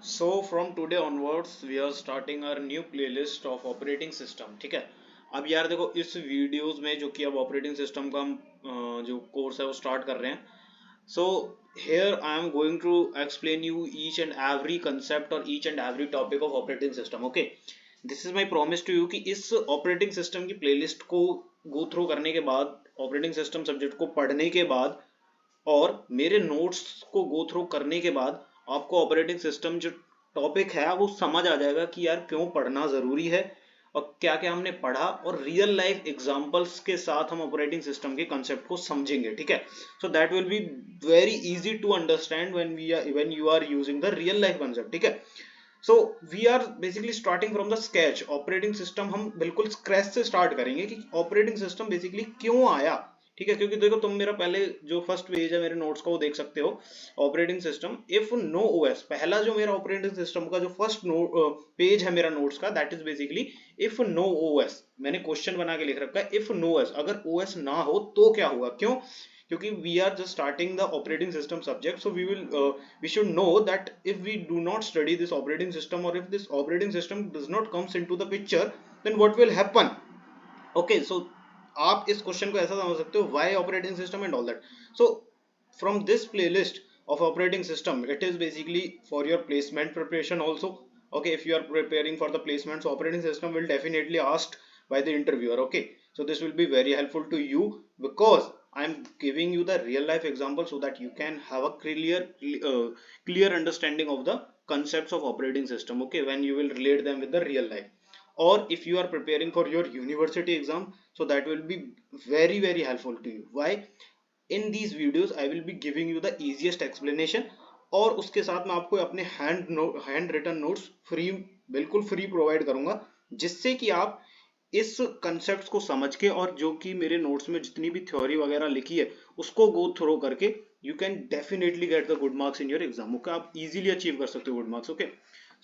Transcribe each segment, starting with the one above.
So from today onwards we are starting our new playlist of operating system. ठीक है। अब यार देखो इस वीडियोस में जो कि अब ऑपरेटिंग सिस्टम का हम जो कोर्स है वो स्टार्ट कर रहे हैं। So here I am going to explain you each and every concept or each and every topic of operating system. Okay, this is my promise to you कि इस ऑपरेटिंग सिस्टम की playlist को go through करने के बाद, operating system subject को पढ़ने के बाद और मेरे नोट्स को गो थ्रू करने के बाद आपको ऑपरेटिंग सिस्टम जो टॉपिक है वो समझ आ जाएगा कि यार क्यों पढ़ना जरूरी है और क्या क्या हमने पढ़ा, और रियल लाइफ एग्जांपल्स के साथ हम ऑपरेटिंग सिस्टम के कंसेप्ट को समझेंगे। ठीक है। So that will be very easy to understand when you are using the real life concept. ठीक है। So we are basically starting from the sketch. Operating system हम बिल्कुल स्क्रैच से स्टार्ट करेंगे कि ऑपरेटिंग सिस्टम बेसिकली क्यों आया। ठीक है, क्योंकि देखो तुम मेरा पहले जो फर्स्ट पेज है मेरे नोट्स का वो देख सकते हो। Operating system if no OS, पहला जो मेरा ऑपरेटिंग सिस्टम का जो फर्स्ट पेज है मेरा नोट्स का, that is basically if no OS. मैंने क्वेश्चन बना के लिख रखा है इफ नो ओएस, अगर ओएस ना हो तो क्या होगा। क्यों? क्योंकि we are just starting the operating system subject, so we should know that if we do not study this operating system or if this operating system does not comes into the picture, then what will happen? Okay, so आप इस question को ऐसा समझ सकते हो, why operating system and all that. So from this playlist of operating system, it is basically for your placement preparation also. Okay, if you are preparing for the placement, so operating system will definitely asked by the interviewer. Okay, so this will be very helpful to you because I am giving you the real life example so that you can have a clear understanding of the concepts of operating system. Okay, when you will relate them with the real life, or if you are preparing for your university exam, so that will be very helpful to you. Why? In these videos I will be giving you the easiest explanation, और उसके साथ मैं आपको अपने hand written notes free, बिल्कुल free provide करूंगा, जिससे कि आप इस कंसेप्ट को समझ के और जो कि मेरे नोट्स में जितनी भी थ्योरी वगैरह लिखी है उसको गो थ्रो करके you can definitely get the good marks in your exam. Okay, आप इजीली अचीव कर सकते हो good marks. Okay,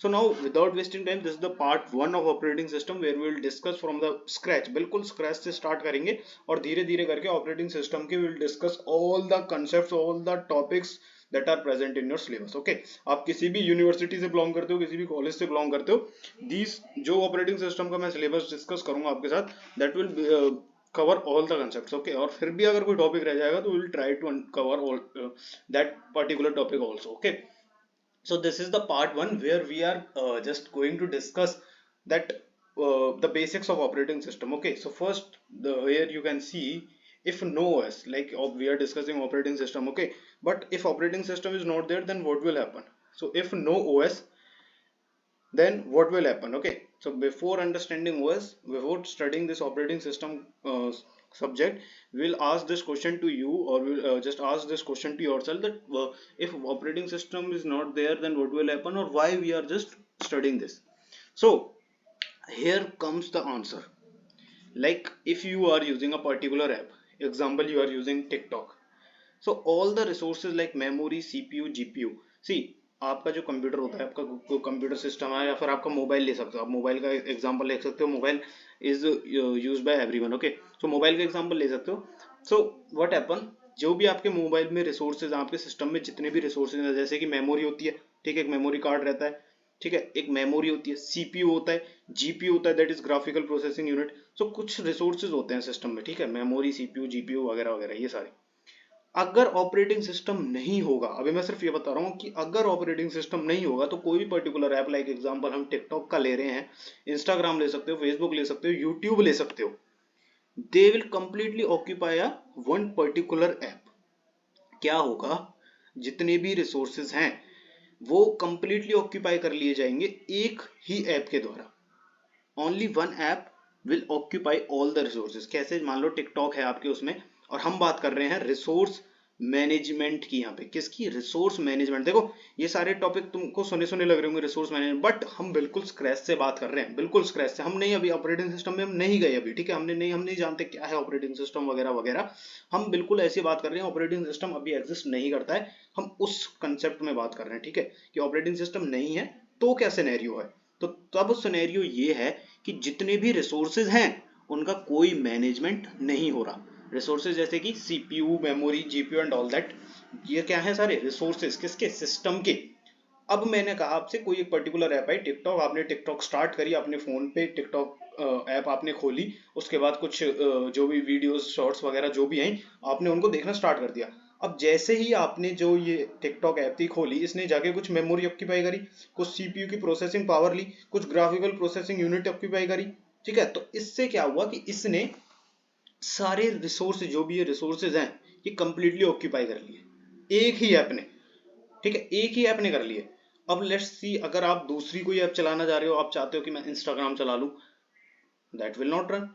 so now without wasting time, this is the part 1 of operating system where we will discuss from the scratch, बिल्कुल scratch से start करेंगे और धीरे धीरे करके operating system के we will discuss all the concepts, all the topics that are present in your syllabus. Okay, आप किसी भी यूनिवर्सिटी से बिलोंग करते हो, किसी भी कॉलेज से बिलोंग करते हो, these जो ऑपरेटिंग सिस्टम का मैं सिलेबस डिस्कस करूंगा आपके साथ, that will cover all the concepts. Okay, और फिर भी अगर कोई टॉपिक रह जाएगा तो we will try to cover all that particular topic also. Okay, so this is the part 1 where we are just going to discuss that the basics of operating system. Okay, so first here you can see if no OS, like we are discussing operating system. Okay, but if operating system is not there, then what will happen? So if no OS, then what will happen? Okay, so before understanding OS, before studying this operating system subject, we'll ask this question to you, or we'll just ask this question to yourself that if operating system is not there, then what will happen, or why we are just studying this. So here comes the answer. Like if you are using a particular app, example you are using TikTok, so all the resources like memory, CPU, GPU, see आपका जो computer होता है, आपका computer system है, या फिर आपका mobile ले सकते हो, आप मोबाइल का एग्जांपल ले सकते हो। Mobile is used by everyone. Okay, so mobile का एग्जांपल ले सकते हो। सो व्हाट हैपन, जो भी आपके मोबाइल में रिसोर्सेज, आपके सिस्टम में जितने भी रिसोर्सेज हैं, जैसे कि मेमोरी होती है, ठीक है, एक मेमोरी कार्ड रहता है, ठीक है, एक मेमोरी होती है, सीपीयू होता है, जीपीयू होता है, that is graphical processing unit. So कुछ रिसोर्सेज होते हैं सिस्टम में, ठीक है, मेमोरी, सीपीयू, जीपीयू वगैरह वगैरह, ये सारे। अगर ऑपरेटिंग सिस्टम नहीं होगा, अभी मैं सिर्फ ये बता रहा हूँ कि अगर ऑपरेटिंग सिस्टम नहीं होगा तो कोई भी पर्टिकुलर ऐप, लाइक एग्जांपल हम टिकटॉक का ले रहे हैं, इंस्टाग्राम ले सकते हो, फेसबुक ले सकते हो, यूट्यूब ले सकते हो, they will completely occupy a one particular app. क्या होगा, जितने भी रिसोर्सेज हैं वो कंप्लीटली ऑक्यूपाई कर लिए जाएंगे एक ही ऐप के द्वारा। Only one app will occupy all the resources. कैसे? मान लो टिकटॉक है आपके उसमें, और हम बात कर रहे हैं रिसोर्स मैनेजमेंट की। यहाँ पे किसकी? Resource management. देखो ये सारे टॉपिक तुमको सुने सुने लग रहे होंगे, रिसोर्स मैनेजमेंट, बट हम बिल्कुल स्क्रैच से बात कर रहे हैं, बिल्कुल स्क्रैच से। हम नहीं अभी ऑपरेटिंग सिस्टम में हम नहीं गए अभी, ठीक है, हम नहीं जानते क्या है ऑपरेटिंग सिस्टम वगैरह वगैरह। हम बिल्कुल ऐसी बात कर रहे हैं, ऑपरेटिंग सिस्टम अभी एग्जिस्ट नहीं करता है, हम उस कंसेप्ट में बात कर रहे हैं, ठीक है, कि ऑपरेटिंग सिस्टम नहीं है तो क्या सिनेरियो है। तो तब सिनेरियो ये है कि जितने भी रिसोर्सेज हैं उनका कोई मैनेजमेंट नहीं हो रहा। रिसोर्सेज जैसे कि CPU, memory, GPU and all that, ये क्या है? सारे रिसोर्सेज किसके? सिस्टम के। अब मैंने कहा आपसे कोई एक पर्टिकुलर ऐप है टिकटॉक, आपने टिकटॉक स्टार्ट करी अपने फोन पे, टिकटॉक ऐप आपने खोली, उसके बाद कुछ जो भी वीडियोस शॉर्ट्स वगैरह जो भी हैं आपने उनको देखना स्टार्ट कर दिया। अब जैसे ही आपने जो ये टिकटॉक ऐप थी खोली, इसने जाके कुछ मेमोरी ऑक्यूपाई करी, कुछ सीपीयू की प्रोसेसिंग पावर ली, कुछ ग्राफिकल प्रोसेसिंग यूनिट ऑक्यूपाई करी। ठीक है, तो इससे क्या हुआ कि इसने सारे रिसोर्स जो भी ये रिसोर्सेज हैं ये कंप्लीटली ऑक्यूपाई कर लिए एक ही ऐप ने। ठीक है, एक ही ऐप ने कर लिए। अब लेट्स सी, अगर आप दूसरी कोई ऐप चलाना चाह रहे हो, आप चाहते हो कि मैं इंस्टाग्राम चला लूं, that will not run,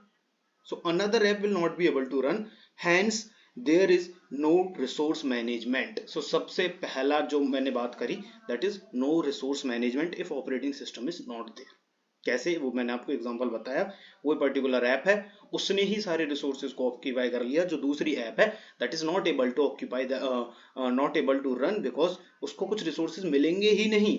so another app will not be able to run, hence there is no resource management। so सबसे पहला जो मैंने बात करी, that is no resource management if operating system is not there। कैसे, वो मैंने आपको एग्जांपल बताया, वो पर्टिकुलर ऐप है, उसने ही सारे रिसोर्सेज को ऑक्यूपाई कर लिया, जो दूसरी ऐप है that is not able to occupy not able to run, because उसको कुछ रिसोर्सेज मिलेंगे ही नहीं।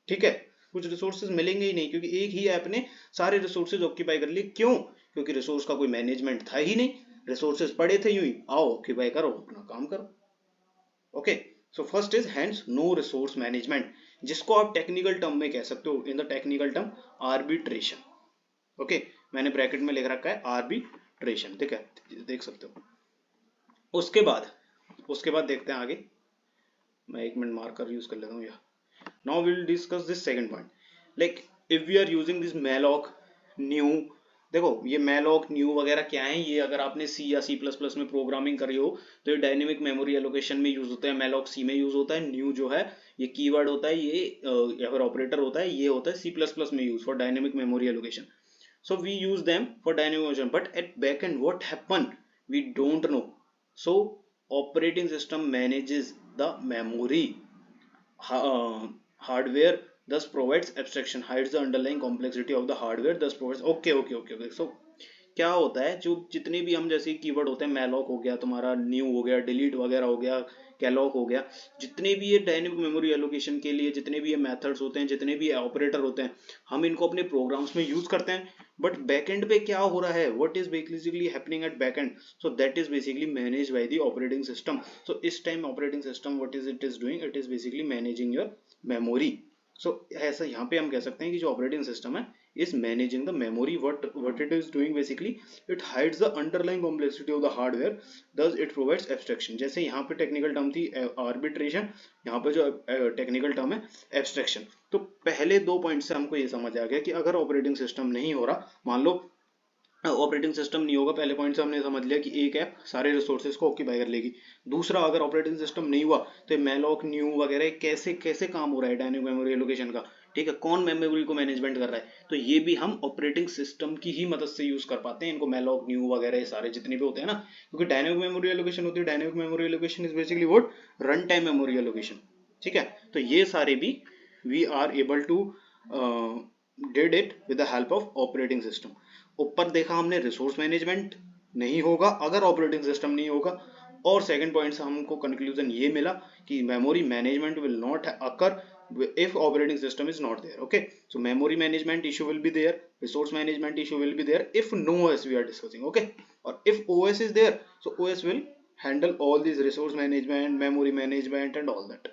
ठीक है, कुछ रिसोर्सेज मिलेंगे ही नहीं, क्योंकि एक ही ऐप ने सारे रिसोर्सेज ऑक्यूपाई कर लिए। क्यों? क्योंकि रिसोर्स का कोई मैनेजमेंट था ही नहीं, रिसोर्सेज पड़े थे यूं ही, आओ ऑक्यूपाई करो अपना काम करो। Okay, so first is hence no resource management, जिसको आप टेक्निकल टर्म में कह सकते हो, in the technical term arbitration. Okay, मैंने ब्रैकेट में लिख रखा है आर्बिट्रेशन, ठीक है, देख सकते हो। उसके बाद देखते हैं आगे, मैं 1 मिनट मार्कर यूज कर लेता हूँ यहाँ। Now we'll discuss this second point. Like if we are using this malloc new, देखो ये malloc new वगैरह क्या है, ये अगर आपने C या C++ में प्रोग्रामिंग करी हो तो ये डायनेमिक मेमोरी एलोकेशन में यूज होता है, malloc C में यूज होता है, new जो है ये कीवर्ड होता है, ये या फिर ऑपरेटर होता है, ये होता है C++ में use for dynamic memory allocation. So we use them for dynamic motion, but at backend what happen we don't know. So operating system manages the memory, hardware thus provides abstraction, hides the underlying complexity of the hardware thus provides। okay, so क्या होता है, जो जितने भी हम जैसे keyword होते हैं, मैलॉक हो गया तुम्हारा, न्यू हो गया, डिलीट वगैरह हो गया, कैलॉक हो गया, जितने भी ये डायनेमिक मेमोरी एलोकेशन के लिए जितने भी ये मेथड्स होते हैं, जितने भी ऑपरेटर होते हैं, हम इनको अपने प्रोग्राम्स में यूज करते हैं। बट बैकएंड पे क्या हो रहा है, what is basically happening at backend, so that is basically managed by the operating system. So इस time operating system what is it is doing, it is basically managing your memory. So ऐसा यहाँ पे हम कह सकते हैं कि जो ऑपरेटिंग सिस्टम है is managing the memory। what it is doing basically, it hides the underlying complexity of the hardware, thus it provides abstraction। जैसे यहाँ पे टेक्निकल टर्म थी आर्बिट्रेशन, यहाँ पे जो टेक्निकल टर्म है एब्स्ट्रैक्शन। तो पहले 2 पॉइंट से हमको ये समझ आ गया कि अगर ऑपरेटिंग सिस्टम नहीं हो रहा, मान लो ऑपरेटिंग सिस्टम नहीं होगा, पहले पॉइंट से हमने समझ लिया कि एक ऐप सारे रिसोर्सेज को ऑक्यूपाई कर लेगी। दूसरा, अगर ऑपरेटिंग सिस्टम नहीं हुआ तो मैलॉक न्यू वगैरह कैसे कैसे काम हो रहा है डायनेमिक मेमोरी एलोकेशन का, ठीक है, कौन मेमोरी को मैनेजमेंट कर रहा है, तो ये भी हम ऑपरेटिंग सिस्टम की ही मदद से यूज कर पाते हैं इनको, मैलॉक न्यू वगैरह सारे जितने भी होते हैं ना, क्योंकि डायनेमिक मेमोरी एलोकेशन होती है, dynamic memory allocation is basically what, run time memory allocation. ठीक है, तो ये सारे भी we are able to did it with the help of operating system. ऊपर देखा हमने रिसोर्स मैनेजमेंट नहीं होगा अगर ऑपरेटिंग सिस्टम नहीं होगा, और सेकंड पॉइंट से हमको कंक्लूजन ये मिला कि memory management will not occur if operating system is not there। okay, so memory management issue will be there, resource management issue will be there if no OS we are discussing। okay, or if OS is there, so OS will handle all these resource management, memory management and all that।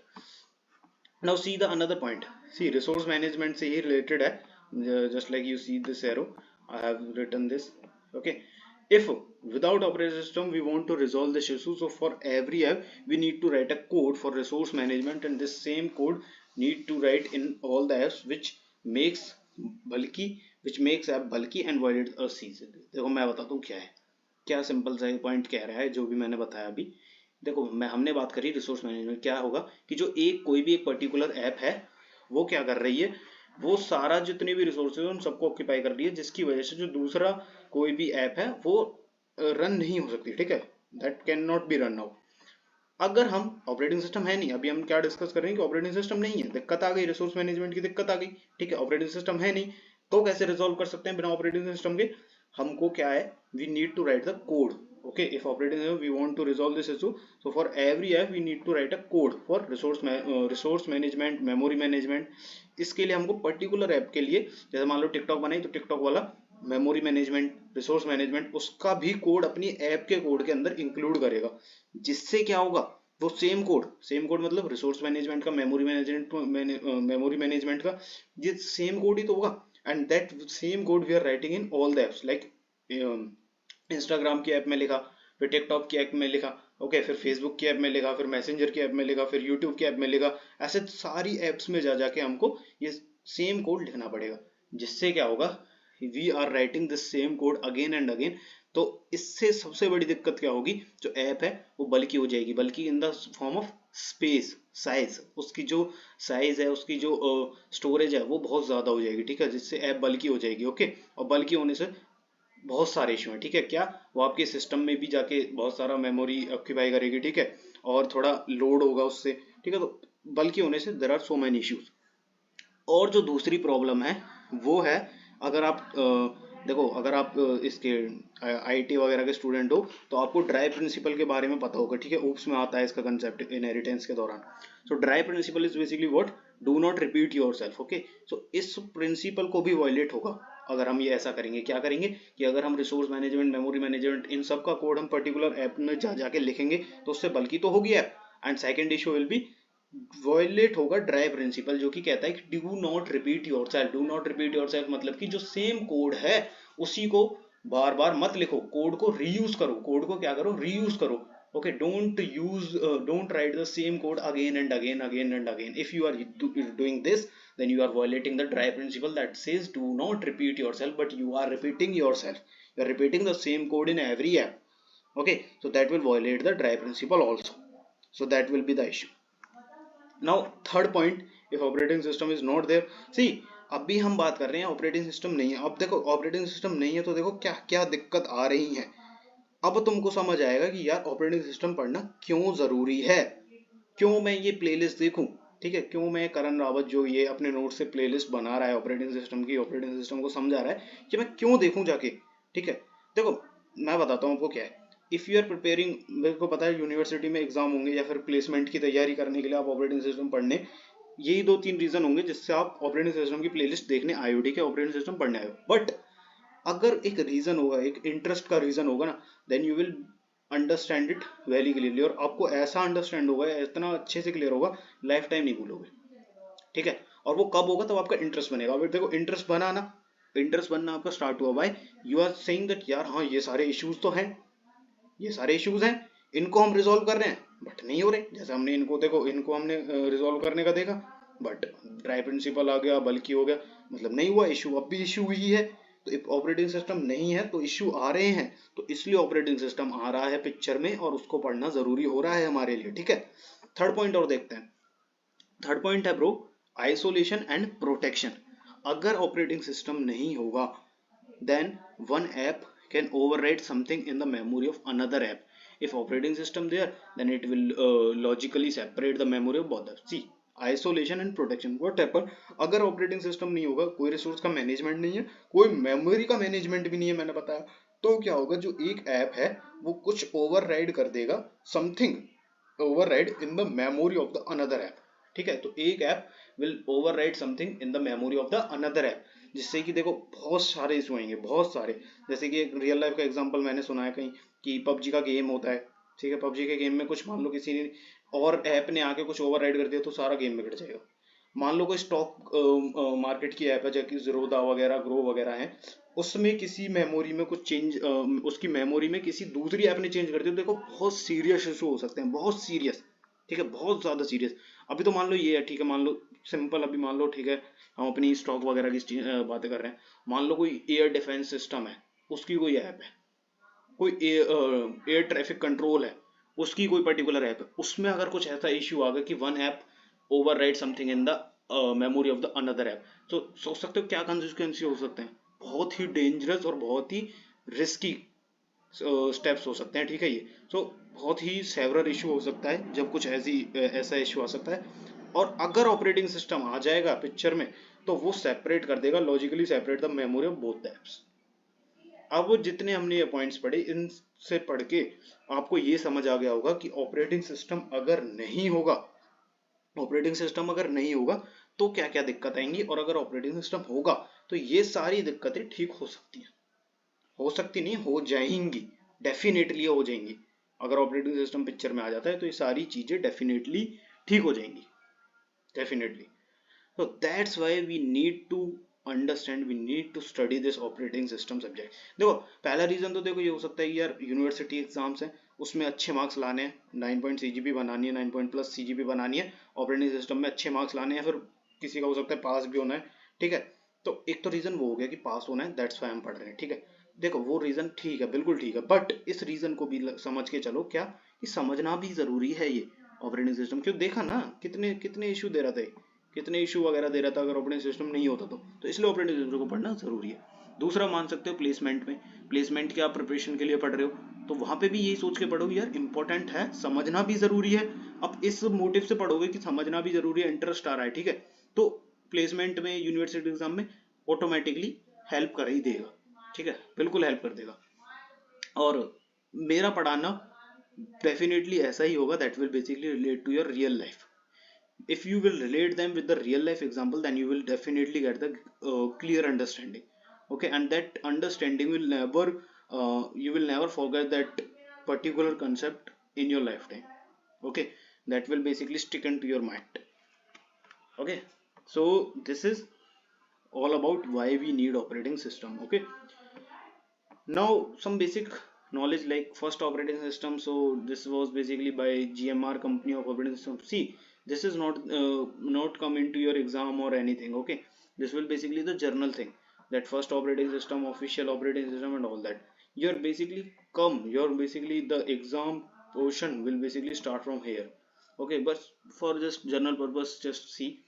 now see the another point, see resource management से ही related है, just like you see this arrow, I have written this। okay, if without operating system we want to resolve this issue, so for every app we need to write a code for resource management, and this same code need to write in all the apps which makes app bulky and void or season। देखो मैं बताता हूँ क्या है, क्या simple सा point कह रहा है जो भी मैंने बताया अभी। देखो हमने बात करी रिसोर्स मैनेजमेंट, क्या होगा कि जो कोई भी एक पर्टिकुलर ऐप है वो क्या कर रही है, वो सारा जितने भी रिसोर्सेज उन सबको ऑक्यूपाई कर रही है, जिसकी वजह से जो दूसरा कोई भी ऐप है वो रन नहीं हो सकती। ठीक है, that can not be run now. अगर हम ऑपरेटिंग सिस्टम है नहीं, अभी हम क्या डिस्कस कर रहे हैं कि ऑपरेटिंग सिस्टम नहीं है, दिक्कत आ गई, रिसोर्स मैनेजमेंट की दिक्कत आ गई। ठीक है, ऑपरेटिंग सिस्टम है नहीं तो कैसे रिजॉल्व कर सकते हैं बिना ऑपरेटिंग सिस्टम के, हमको क्या है, we need to write the code. okay, if operating system we want to resolve this issue, so for every app we need to write a code for resource management, memory management। इसके लिए हमको particular app के लिए, जैसे मान लो TikTok बनाई तो TikTok वाला मेमोरी मैनेजमेंट, रिसोर्स मैनेजमेंट, उसका भी कोड अपनी ऐप के कोड के अंदर इंक्लूड करेगा, जिससे क्या होगा, वो सेम कोड मतलब रिसोर्स मैनेजमेंट का, मेमोरी मैनेजमेंट का, ये सेम कोड ही तो होगा। And that same code we are writing in all the apps, like Instagram की ऐप में लिखा, फिर टिकटॉक की ऐप में लिखा, ओके, फिर फेसबुक की ऐप में लिखा, फिर मैसेंजर की ऐप में लिखा, फिर यूट्यूब की ऐप में लिखा। ऐसे सारी ऐप्स में जा जाके हमको ये सेम कोड लिखना पड़ेगा, जिससे क्या होगा, we are writing this same code again and again. तो इससे सबसे बड़ी दिक्कत क्या होगी, जो ऐप है वो बल्कि हो जाएगी, बल्कि in the form of space, size, उसकी जो साइज है, उसकी जो स्टोरेज है वो बहुत ज्यादा हो जाएगी, ठीक है, जिससे ऐप बल्कि हो जाएगी, ओके। और बल्कि होने से बहुत सारे इशू हैं, ठीक है, क्या वो आपके सिस्टम में भी जाके बहुत सारा मेमोरी ऑक्यूपाई करेगी, ठीक है, और थोड़ा लोड होगा उससे, ठीक है। तो बल्कि होने से there are so many issues. और जो दूसरी प्रॉब्लम है वो है, अगर आप देखो, अगर आप इसके आईटी वगैरह के स्टूडेंट हो, तो आपको ड्राई प्रिंसिपल के बारे में पता होगा, ठीक है, ऊप्स में आता है इसका कंसेप्ट इनहेरिटेंस के दौरान। So DRY principle is basically what, do not repeat yourself, okay. So इस प्रिंसिपल को भी वायलेट होगा अगर हम ये ऐसा करेंगे। क्या करेंगे कि अगर हम रिसोर्स मैनेजमेंट, मेमोरी मैनेजमेंट, इन सब का कोड हम पर्टिकुलर ऐप में जा जाके लिखेंगे, तो उससे बल्कि तो होगी app. And second issue will be, violate होगा ड्राई प्रिंसिपल, जो कि कहता है कि do not repeat yourself. Do not repeat yourself मतलब कि जो सेम कोड है उसी को बार बार मत लिखो, कोड को रीयूज करो, कोड को क्या करो, रीयूज करो, okay. Don't write the same code again and again, again and again. If you are doing this, then you are violating the dry principle that says do not repeat yourself, but you are repeating yourself, you are repeating the same code in every app, okay, so that will violate the dry principle also, so that will be the issue. Now third point, if operating system is not there, see, अभी हम बात कर रहे हैं operating system नहीं है। अब देखो ऑपरेटिंग सिस्टम नहीं है तो देखो क्या क्या दिक्कत आ रही है। अब तुमको समझ आएगा कि यार ऑपरेटिंग सिस्टम पढ़ना क्यों जरूरी है, क्यों मैं ये प्लेलिस्ट देखूं, ठीक है, क्यों मैं करण रावत जो ये अपने नोट से प्लेलिस्ट बना रहा है ऑपरेटिंग सिस्टम की, ऑपरेटिंग सिस्टम को समझा रहा है, कि मैं क्यों देखूं जाके, ठीक है। देखो मैं बताता हूँ आपको क्या है। इफ यू आर प्रिपेयरिंग, मेरे को पता है यूनिवर्सिटी में एग्जाम होंगे या फिर प्लेसमेंट की तैयारी करने के लिए आप ऑपरेटिंग सिस्टम पढ़ने, यही दो तीन रीजन होंगे जिससे आप ऑपरेटिंग सिस्टम की प्लेलिस्ट देखने आए हो, ठीक है, ऑपरेटिंग सिस्टम पढ़ने आए हो। बट अगर एक रीजन होगा, एक इंटरेस्ट का रीजन होगा ना, then you will understand it very clearly, और आपको ऐसा अंडरस्टैंड होगा, इतना अच्छे से क्लियर होगा, लाइफ टाइम नहीं भूलोगे, ठीक है। और वो कब होगा, तब आपका इंटरेस्ट बनेगा। अभी देखो इंटरेस्ट बना ना, इंटरेस्ट बनना आपका स्टार्ट हुआ by you are saying that यार हाँ ये सारे इश्यूज तो हैं, ये सारे इश्यूज हैं, इनको हम रिजॉल्व कर रहे हैं बट नहीं हो रहे। जैसे हमने इनको, देखो इनको हमने रिजॉल्व करने का देखा, बट ड्राई प्रिंसिपल आ गया, बल्कि हो गया, मतलब नहीं हुआ इशू, अब भी इशू ही है। तो ऑपरेटिंग सिस्टम नहीं है तो इश्यू आ रहे हैं, तो इसलिए ऑपरेटिंग सिस्टम आ रहा है पिक्चर में और उसको पढ़ना जरूरी हो रहा है हमारे लिए, ठीक है। थर्ड पॉइंट और देखते हैं। थर्ड पॉइंट है ब्रो, आइसोलेशन एंड प्रोटेक्शन। अगर ऑपरेटिंग सिस्टम नहीं होगा, then one app can overwrite something in the memory of another app. If operating system there, then it will logically separate the memory of both. See, isolation and protection. What happen, अगर operating system नहीं होगा, कोई resource का management नहीं है, कोई memory का management भी नहीं है, मैंने बताया, तो क्या होगा, जो एक ऐप है वो कुछ ओवरराइड कर देगा, something override in the memory of the another app, ठीक है। तो एक app will override something in the memory of the another app, जिससे कि देखो बहुत सारे इशू आएंगे, बहुत सारे। जैसे कि एक रियल लाइफ का एग्जांपल मैंने सुना है कहीं, कि पबजी का गेम होता है, ठीक है, पबजी के गेम में कुछ मान लो किसी ने और ऐप ने आके कुछ ओवरराइड कर दिया, तो सारा गेम बिगड़ जाएगा। मान लो कोई स्टॉक मार्केट की ऐप है, जैसे जीरोधा वगैरह, ग्रो वगैरह है, उसमें किसी मेमोरी में कुछ चेंज, उसकी मेमोरी में किसी दूसरी ऐप ने चेंज कर दिया, तो देखो बहुत सीरियस इशू हो सकते हैं, बहुत सीरियस, ठीक है, बहुत ज्यादा सीरियस। अभी तो मान लो ये है, ठीक है, मान लो सिंपल, अभी मान लो, ठीक है, हम अपनी स्टॉक वगैरह की बातें कर रहे हैं, मान लो कोई एयर डिफेंस सिस्टम है, उसकी कोई ऐप है, कोई एयर ट्रैफिक कंट्रोल है, उसकी कोई पर्टिकुलर ऐप है, उसमें अगर कुछ ऐसा इश्यू आ गया कि one app override something in the memory of the another app, तो सोच सकते हो क्या कंसिक्वेंसी हो सकते हैं, बहुत ही डेंजरस और बहुत ही रिस्की स्टेप्स हो सकते हैं, ठीक है। ये तो बहुत ही सेवरल इशू हो सकता है जब कुछ ऐसा इशू आ सकता है। और अगर ऑपरेटिंग सिस्टम आ जाएगा पिक्चर में, तो वो सेपरेट कर देगा, logically separate the memory of both the apps. अब वो जितने हमने ये पॉइंट्स पढ़े, इनसे पढ़ के आपको ये समझ आ गया होगा कि ऑपरेटिंग सिस्टम अगर नहीं होगा, ऑपरेटिंग सिस्टम अगर नहीं होगा तो क्या क्या दिक्कत आएंगी, और अगर ऑपरेटिंग सिस्टम होगा तो ये सारी दिक्कतें ठीक हो सकती हैं, हो सकती नहीं, हो जाएंगी, डेफिनेटली हो जाएंगी, अगर ऑपरेटिंग सिस्टम पिक्चर में आ जाता है तो ये सारी चीजें डेफिनेटली ठीक हो जाएंगी, definitely. So that's why we need to understand, we need to study this operating system subject. देखो पहला रीजन तो देखो ये हो सकता है कि यार यूनिवर्सिटी एग्जाम्स हैं, उसमें अच्छे मार्क्स लाने हैं, 9 पॉइंट सीजीपी बनानी है, 9 पॉइंट प्लस सीजीपी बनानी है, ऑपरेटिंग सिस्टम में अच्छे मार्क्स लाने हैं, फिर किसी का हो सकता है पास भी होना है, ठीक है। तो एक तो रीजन वो हो गया कि पास होना है, दैट्स वाई हम पढ़ रहे हैं, ठीक है। देखो वो रीजन ठीक है, बिल्कुल ठीक है, बट इस रीजन को भी समझ के चलो क्या, कि समझना भी जरूरी है ये ऑपरेटिंग सिस्टम। क्यों, देखा ना कितने कितने इशू दे रहा था, कितने इशू वगैरह दे रहा था अगर ऑपरेटिंग सिस्टम नहीं होता तो इसलिए ऑपरेटिंग सिस्टम को पढ़ना जरूरी है। दूसरा मान सकते हो प्लेसमेंट में, प्लेसमेंट के आप प्रिपरेशन के लिए पढ़ रहे हो तो वहां पे भी यही सोच के पढ़ो यार इंपॉर्टेंट है, समझना भी जरूरी है। अब इस मोटिव से पढ़ोगे कि समझना भी जरूरी है, इंटरेस्ट आ रहा है, ठीक है, तो प्लेसमेंट में यूनिवर्सिटी एग्जाम में ऑटोमेटिकली हेल्प कर ही देगा, ठीक है, बिल्कुल हेल्प कर देगा। और मेरा पढ़ाना डेफिनेटली ऐसा ही होगा, that will basically relate to your real life. if you will relate them with the real life example, then you will definitely get the clear understanding, okay, and that understanding will never you will never forget that particular concept in your lifetime, okay, that will basically stick into your mind, okay. So this is all about why we need operating system, okay. Now some basic knowledge like first operating system. So this was basically by GMR company of operating system. See, this is not come into your exam or anything, okay. This will basically the journal thing, that first operating system, official operating system and all that. You're basically you're basically the exam portion will basically start from here, okay. But for just general purpose, just see,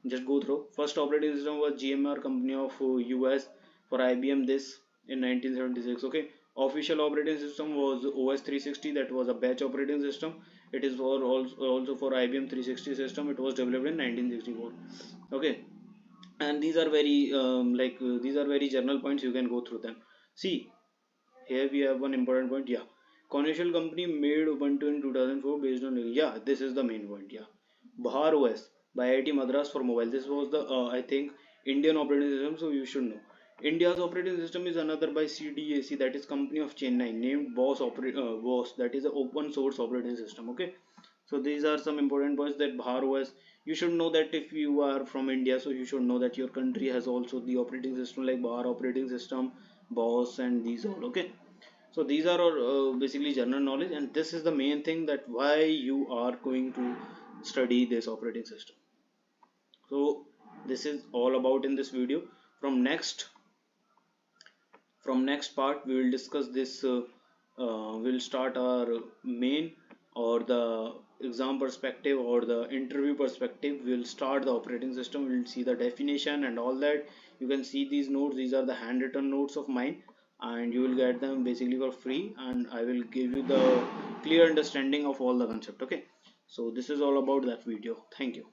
just go through. First operating system was GMR company of US, for IBM this in 1976, okay. Official operating system was OS 360, that was a batch operating system. It is for also for IBM 360 system, it was developed in 1964, okay. And these are very these are very general points, you can go through them. See, here we have one important point, yeah. Cornell company made Ubuntu in 2004 based on, yeah, this is the main point, yeah. Bahar OS by IIT Madras for mobile. This was the I think Indian operating system, so you should know. India's operating system is another by CDAC, that is company of Chennai, named BOS, that is an open source operating system, okay. So these are some important points that Bahar OS. You should know that if you are from India, so you should know that your country has also the operating system like Bahar operating system, BOS, and these all, okay. So these are all basically general knowledge, and this is the main thing that why you are going to study this operating system. So this is all about in this video. From next part we will discuss this we'll start our main or the exam perspective or the interview perspective. We'll start the operating system, we'll see the definition and all that. You can see these notes, these are the handwritten notes of mine, and you will get them basically for free, and I will give you the clear understanding of all the concept, okay. So this is all about that video. Thank you.